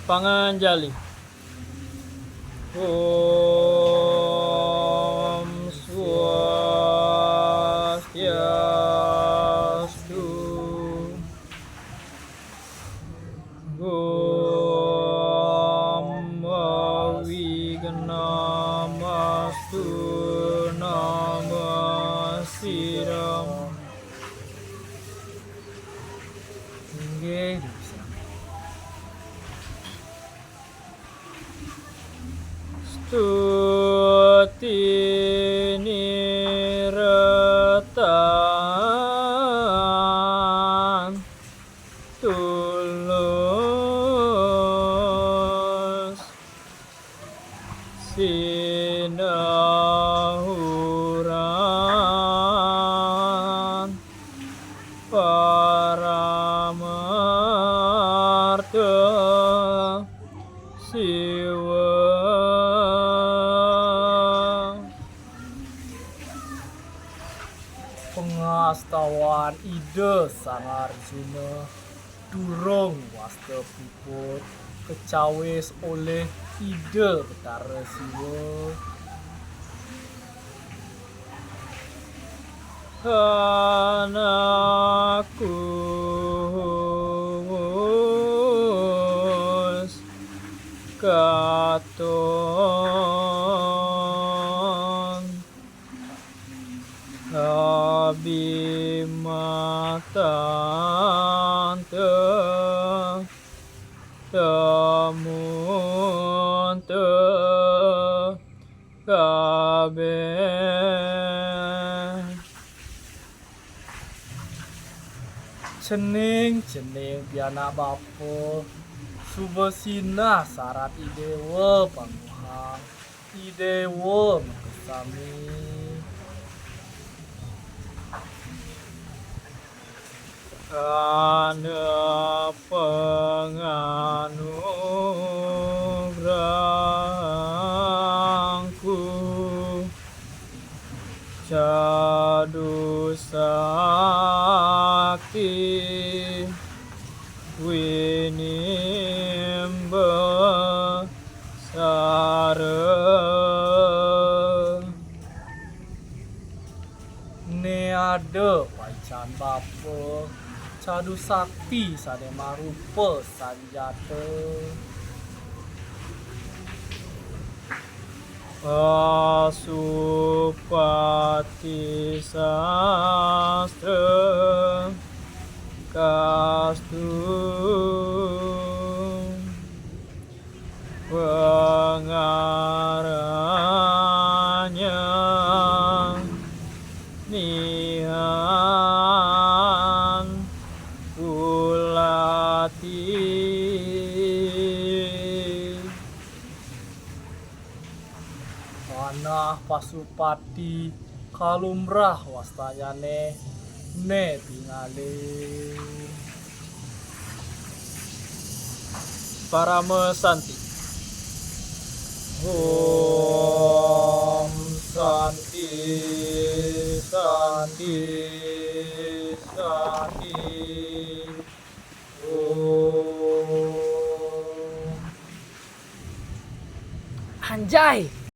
Panganjali. Om Swastiastu. Om Wignamastu Namasiram. Nggih, bisa. Stuti niratan tulus sinahuran paramarta siwa. Pengastawan ide Sang Arjuna durung wasta puput kecawis oleh ide Betara Siwa. Anakku katon abimatan temun kabeh cening pianak bapa subasina sarat idewa panguhang idewa makasami. Kana penganugrahangku jadu sakti winimba sare ne ada pacan bapa cadu sakti sade marupa sanjata. Pasupati sastra kastu pengaranya nihan ulati manah pasupati kalumrah wastayane ne tingale Paramesanti. Om Santi Santi Santi. Om. Anjay,